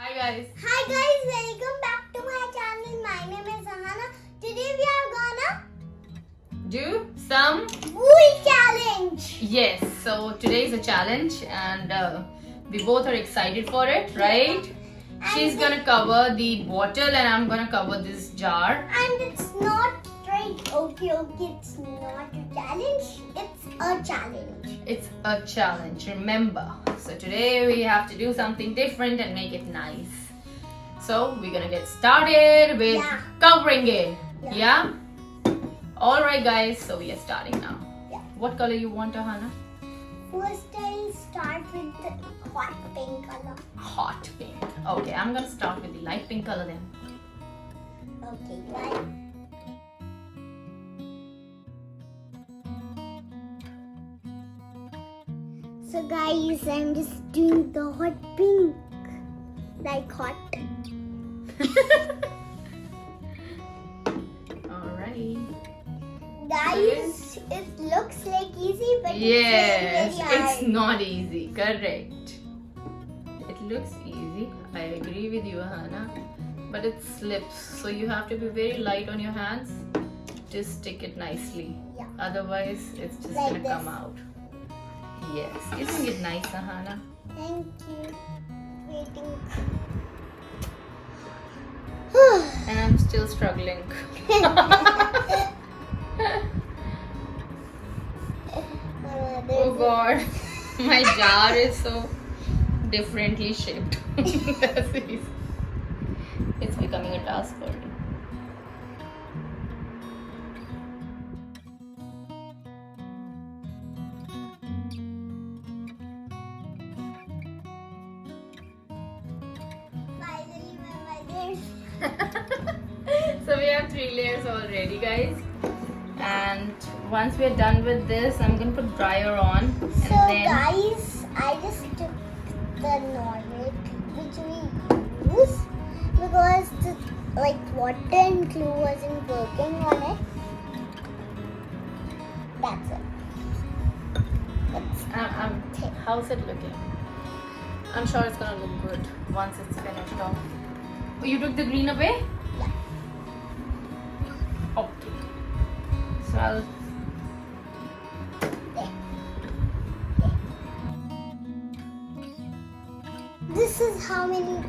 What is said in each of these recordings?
Hi guys. Hi guys, welcome back to my channel. My name is Ahana. Today we are gonna Do some wool challenge. yes. So today is a challenge, and we both are excited for it, right? She's gonna cover the bottle, and I'm gonna cover this jar. And it's not right. Okay, it's not a challenge. It's a challenge. It's a challenge. Remember. So today we have to do something different and make it nice. So we're gonna get started with Yeah. covering it. Yeah. Yeah. All right, guys. So we are starting now. Yeah. What color you want, Ahana? First, I'll start with the hot pink color. Hot pink. Okay, I'm gonna start with the light pink color then. Okay, right. So guys, I'm just doing the hot pink. Like hot. Alright. Guys, it looks like easy, but Yes, it's very it's hard. not easy. Correct. It looks easy. I agree with you, Hannah. But it slips, so you have to be very light on your hands to stick it nicely. Yeah. Otherwise, it's just Like gonna come this. out. Yes. Isn't it nice, Hannah? Thank you. Waiting. And I'm still struggling. Oh god, my jar is so differently shaped. It's becoming a task for me. Finally, my mother's. So we have 3 layers already, guys. And once we're done with this, I'm gonna put dryer on. And So then guys, I just took the normal which we use because the water and glue wasn't working on it. That's it. It's how's it looking? I'm sure it's gonna look good once it's finished off. Oh, you took the green away? Yeah. Okay. So I'll There. This is how many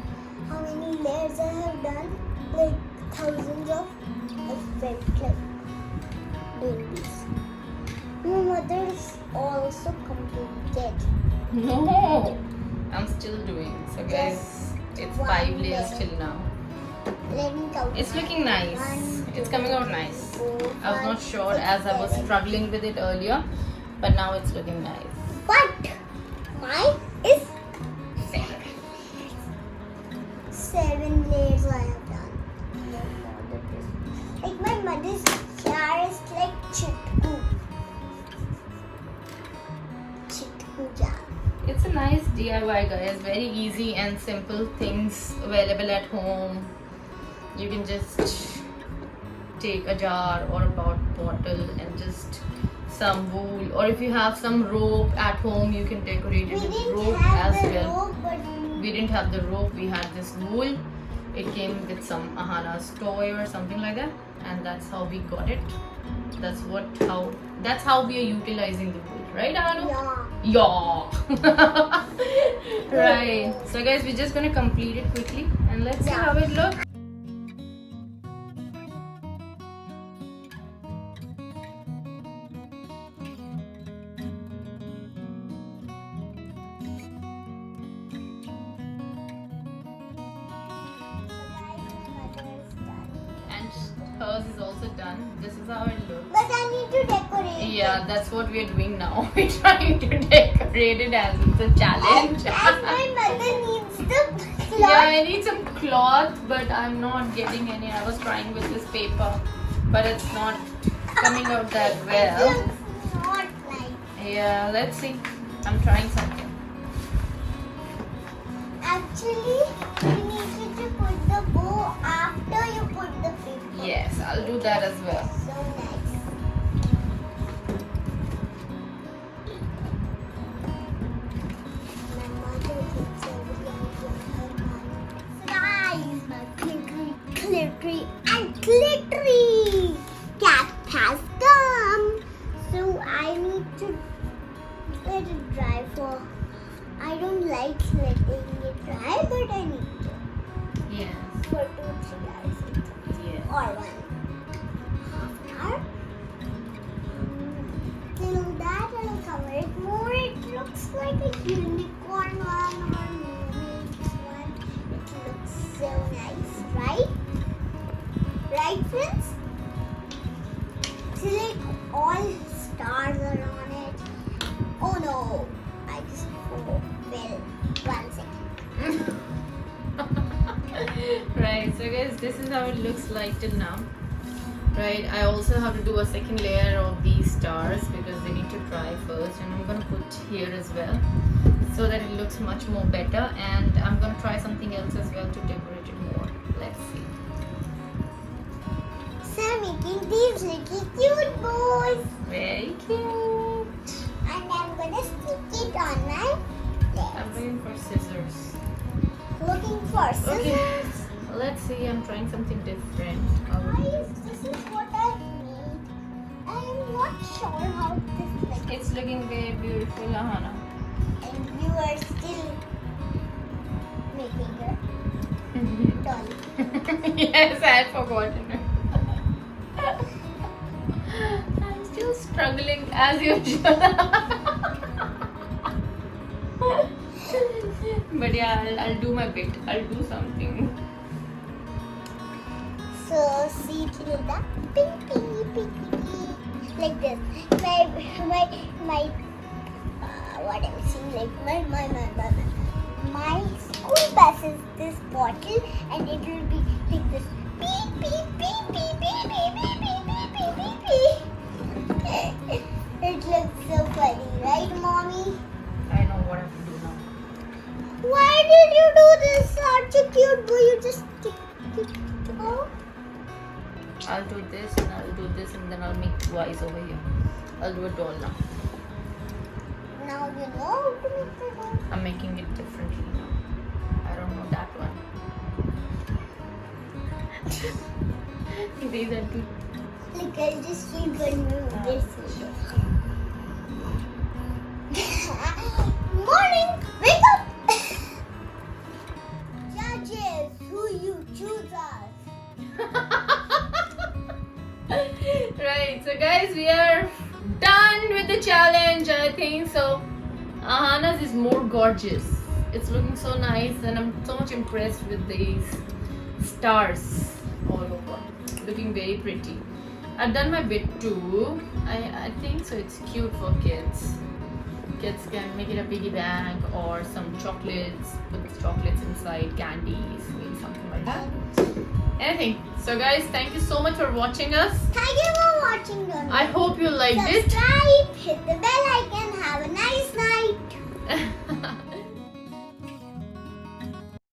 layers I have done. Like thousands of. I felt like doing this. My mother is also completed. No, I'm still doing. So guys, it's One 5 layers layer. till now. Let me count. It's looking nice. One, It's two, coming out nice. four, I was not five, sure six, as I was seven. struggling with it earlier, but now it's looking nice. But mine is 7 layers I have done. Like my mother's jar is like chitku. Chitku jar. It's a nice DIY, guys. Very easy and simple things available at home. You can just take a jar or a bottle and just some wool, or if you have some rope at home, you can decorate We it with didn't rope have as the well. rope, but We didn't have the rope, we had this wool. It came with some Ahana's toy or something like that, and that's how we got it. That's how we are utilizing the wool, right, Ahanu? yeah. Yeah. Right. So guys, we're just gonna complete it quickly and let's see Yeah. how it looks. And hers is also done. This is how it looks. But I need to decorate. Yeah, that's what we're doing now. We're trying to decorate it as it's a challenge. As my mother needs the cloth. Yeah, I need some cloth, but I'm not getting any. I was trying with this paper, but it's not coming out that well. It looks not like. Yeah, let's see. I'm trying something. Actually, you need to put the bow after you put the paper. Yes, I'll do that as well. So nice. My mother keeps every idea in her mind. it's letting it dry, but I need to. Yes. For 2-3 hours. Yes. Or 1.5 hour. Till that I'll cover it more. It looks like a unicorn one or mermaid one. It looks so nice, right? Right, friends? See, like all stars are on it. Oh no! I just fell. 1 second. Right, so guys, this is how it looks like till now. Right, I also have to do a second layer of these stars because they need to dry first, and I'm gonna put here as well so that it looks much more better. And I'm gonna try something else as well to decorate it more. Let's see. So I'm making these little cute boys, Very cute. and I'm gonna stick it on my I'm legs. looking for scissors. Looking for scissors. Okay, let's see. I'm trying something different. Guys, this is what I made. I'm not sure how this looks. It's looking very beautiful, Ahana. And you are still making a doll. Yes, I had forgotten. I'm still struggling as usual. But yeah, I'll do my bit. I'll do something. So see till the pinky, like this. My what I'm seeing, like my school passes this bottle, and it will be like this. Beep beep beep beep beep beep beep beep beep beep beep. It looks so funny, right, mommy? I know what I have to do now. Why did you do this? Such a cute boy. You just oh. I'll do this and I'll do this and then I'll make twice over here. I'll do a doll now. Now you know how to make the doll. I'm making it differently now. I don't know that one. These are two. Like I'll just keep on moving this. Morning! Wake up! Judges, who you choose us? Right, so guys, we are done with the challenge. I think so. Ahana's is more gorgeous. It's looking so nice, and I'm so much impressed with these stars all over. Looking very pretty. I've done my bit too. I think so. It's cute for kids. Kids can make it a piggy bank or some chocolates. Put the chocolates inside, candies, maybe something like that. Anything. So guys, thank you so much for watching us. Thank you for watching them. I hope you liked it. Subscribe, hit the bell icon, have a nice night.